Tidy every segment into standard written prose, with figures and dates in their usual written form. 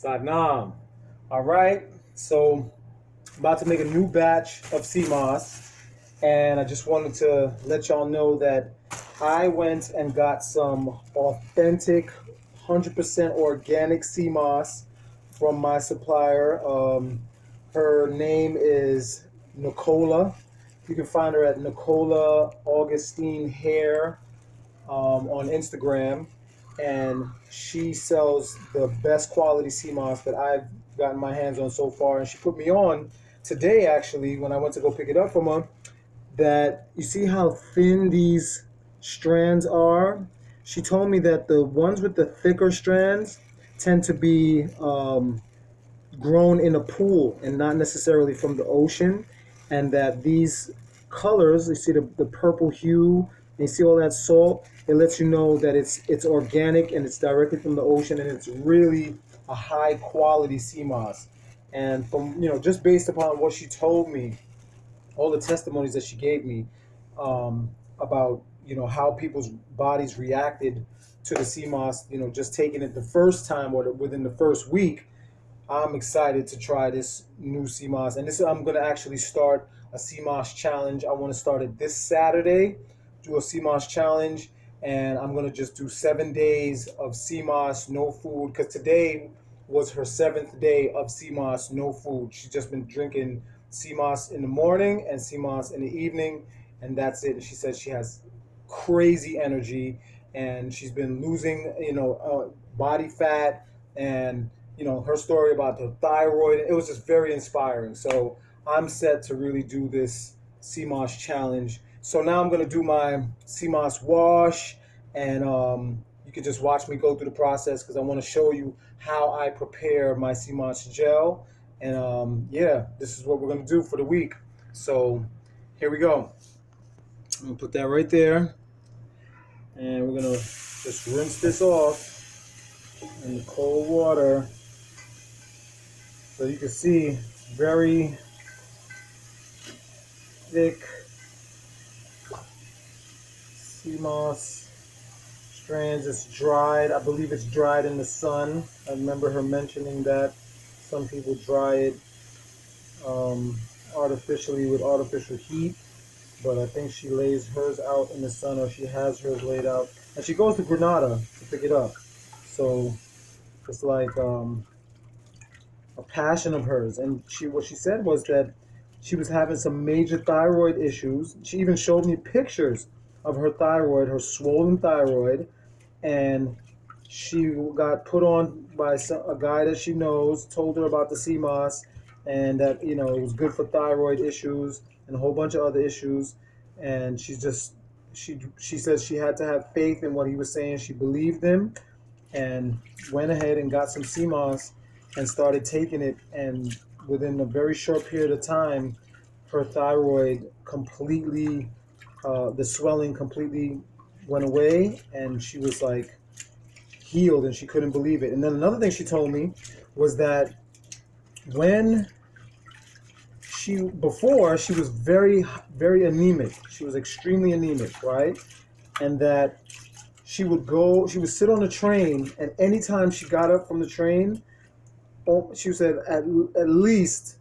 Satnam. All right, so about to make a new batch of sea moss, and I just wanted to let y'all know that I went and got some authentic, 100% organic sea moss from my supplier. Her name is Nicola. You can find her at Nicola Augustine Hair on Instagram, and she sells the best quality sea moss that I've gotten my hands on so far. And she put me on today, actually, when I went to go pick it up from her, that you see how thin these strands are. She told me that the ones with the thicker strands tend to be grown in a pool and not necessarily from the ocean, and that these colors, you see the purple hue, and you see all that salt, it lets you know that it's organic and it's directly from the ocean, and it's really a high quality sea moss. And from just based upon what she told me, all the testimonies that she gave me about how people's bodies reacted to the sea moss, just taking it the first time or within the first week. I'm excited to try this new CMOS, and this I'm going to actually start a CMOS challenge. I want to start it this Saturday, do a CMOS challenge, and I'm going to just do 7 days of CMOS, no food, because today was her seventh day of CMOS, no food. She's just been drinking CMOS in the morning and CMOS in the evening, and that's it. She says she has crazy energy, and she's been losing, body fat, and her story about the thyroid. It was just very inspiring. So I'm set to really do this CMOS challenge. So now I'm going to do my CMOS wash, and you can just watch me go through the process because I want to show you how I prepare my CMOS gel. And yeah, this is what we're going to do for the week. So here we go. I'm going to put that right there, and we're going to just rinse this off in the cold water. So you can see very thick sea moss strands. It's dried. I believe it's dried in the sun. I remember her mentioning that some people dry it artificially with artificial heat, but I think she lays hers out in the sun, or she has hers laid out, and she goes to Granada to pick it up. So it's like a passion of hers. And what she said was that she was having some major thyroid issues. She even showed me pictures of her thyroid, her swollen thyroid, and she got put on by a guy that she knows, told her about the sea moss, and that it was good for thyroid issues and a whole bunch of other issues. And she says she had to have faith in what he was saying. She believed him and went ahead and got some sea moss and started taking it, and within a very short period of time, her thyroid completely, the swelling completely went away, and she was like healed, and she couldn't believe it. And then another thing she told me was that when before she was very, very anemic. She was extremely anemic, right? And that she would sit on the train, and anytime she got up from the train, she said at least,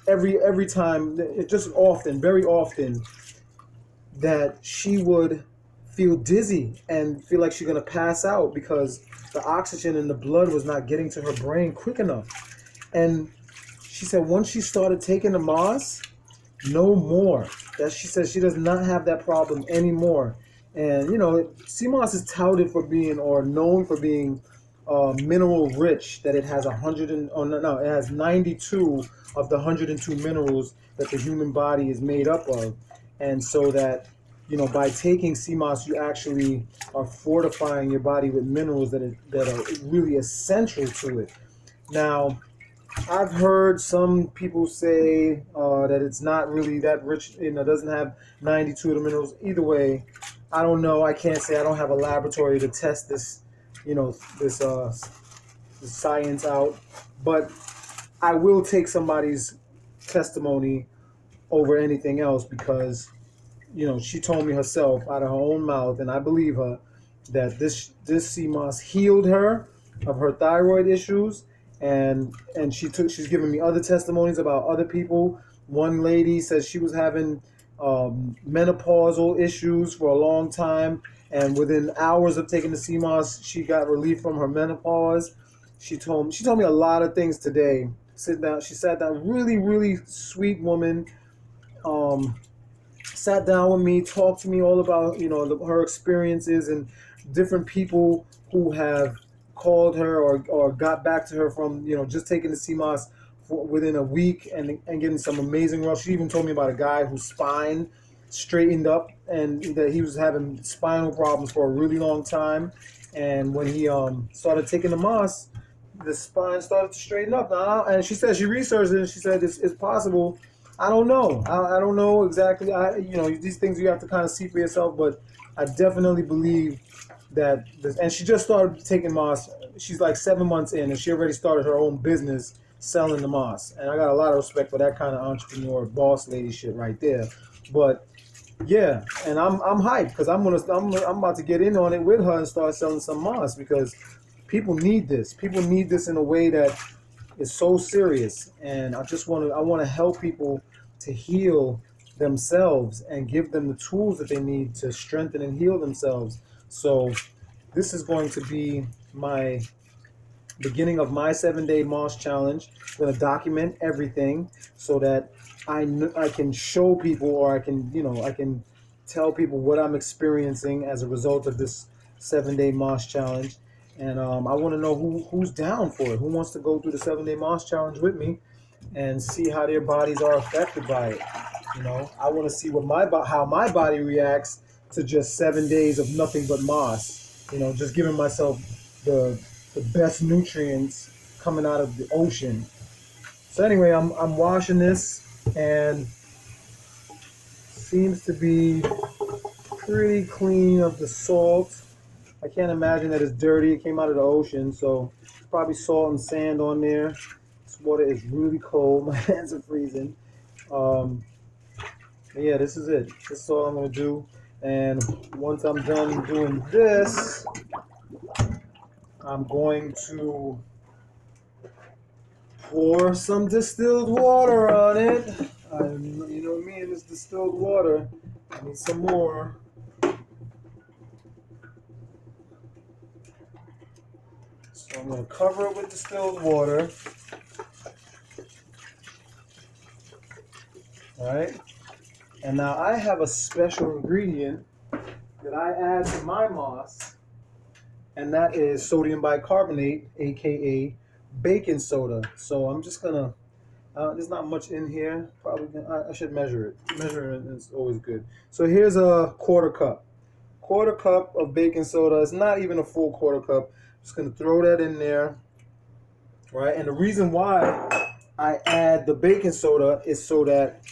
every time, just often, very often, that she would feel dizzy and feel like she's gonna pass out because the oxygen in the blood was not getting to her brain quick enough. And she said once she started taking the moss, no more. That she says she does not have that problem anymore. And sea moss is touted for being, or known for being, mineral rich. That it has 100 and oh no, it has 92 of the 102 minerals that the human body is made up of. And so that by taking sea moss, you actually are fortifying your body with minerals that are really essential to it. Now, I've heard some people say that it's not really that rich, doesn't have 92 of the minerals. Either way, I don't know. I can't say. I don't have a laboratory to test this, this science out. But I will take somebody's testimony over anything else because, she told me herself out of her own mouth, and I believe her, that this sea moss healed her of her thyroid issues, and she's giving me other testimonies about other people. One lady says she was having menopausal issues for a long time, and within hours of taking the CMOS, she got relief from her menopause. She told me a lot of things today. She sat down, really really sweet woman. Um, Sat down with me, talked to me all about her experiences and different people who have called her or got back to her from just taking the CMOS for within a week and getting some amazing results. She even told me about a guy whose spine straightened up and that he was having spinal problems for a really long time, and when he started taking the MOS, the spine started to straighten up. Now, and she said she researched it and she said it's possible. I don't know. I don't know exactly. These things you have to kind of see for yourself, but I definitely believe that this, and she just started taking moss. She's like 7 months in, and she already started her own business selling the moss. And I got a lot of respect for that kind of entrepreneur, boss lady shit right there. But yeah, and I'm hyped because I'm about to get in on it with her and start selling some moss because people need this. People need this in a way that is so serious, and I want to help people to heal themselves and give them the tools that they need to strengthen and heal themselves. So this is going to be my beginning of my 7-day Moss challenge. I'm going to document everything so that I can show people, or I can tell people what I'm experiencing as a result of this 7-day Moss challenge. And I want to know who's down for it, who wants to go through the 7-day Moss challenge with me and see how their bodies are affected by it. I want to see how my body reacts to just 7 days of nothing but moss. Just giving myself the best nutrients coming out of the ocean. So anyway, I'm washing this and seems to be pretty clean of the salt. I can't imagine that it's dirty. It came out of the ocean, so probably salt and sand on there. This water is really cold. My hands are freezing. But yeah, this is it. This is all I'm gonna do. And once I'm done doing this, I'm going to pour some distilled water on it. You know me and this distilled water. I need some more. So I'm going to cover it with distilled water. All right. And now I have a special ingredient that I add to my moss, and that is sodium bicarbonate, aka baking soda. So I'm just gonna. There's not much in here. Probably I should measure it. Measuring is always good. So here's a quarter cup. Quarter cup of baking soda. It's not even a full quarter cup. Just gonna throw that in there. Right. And the reason why I add the baking soda is so that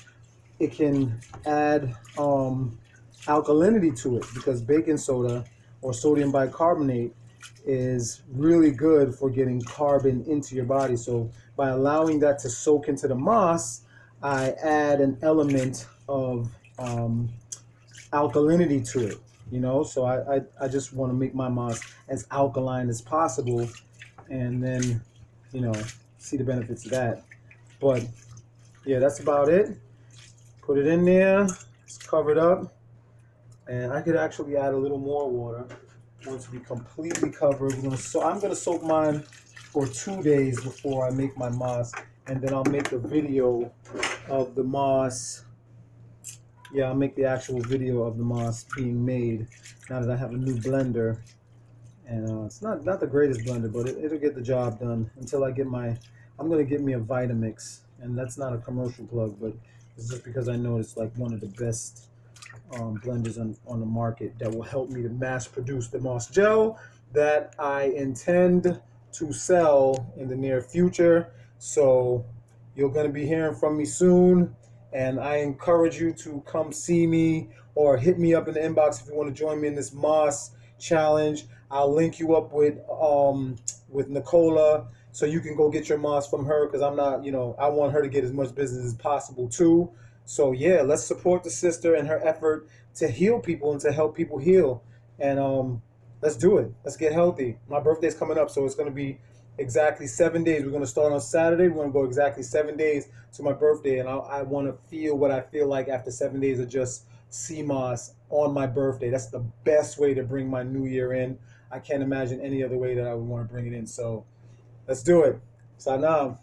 it can add alkalinity to it, because baking soda or sodium bicarbonate is really good for getting carbon into your body. So by allowing that to soak into the moss, I add an element of alkalinity to it. So I just want to make my moss as alkaline as possible, and then see the benefits of that. But yeah, that's about it. Put it in there, it's covered up, and I could actually add a little more water once we completely cover it. I'm gonna soak mine for 2 days before I make my moss, and then I'll make a video of the moss. Yeah, I'll make the actual video of the moss being made now that I have a new blender. And it's not the greatest blender, but it'll get the job done until I get I'm gonna get me a Vitamix, and that's not a commercial plug, but it's just because I know it's like one of the best blenders on the market that will help me to mass produce the moss gel that I intend to sell in the near future. So you're going to be hearing from me soon, and I encourage you to come see me or hit me up in the inbox if you want to join me in this moss challenge. I'll link you up with Nicola, so you can go get your moss from her, because I'm not, I want her to get as much business as possible too. So yeah, let's support the sister and her effort to heal people and to help people heal. And let's do it. Let's get healthy. My birthday's coming up, so it's going to be exactly 7 days. We're going to start on Saturday. We're going to go exactly 7 days to my birthday, and I want to feel what I feel like after 7 days of just CMOS on my birthday. That's the best way to bring my new year in. I can't imagine any other way that I would want to bring it in. So let's do it. So now.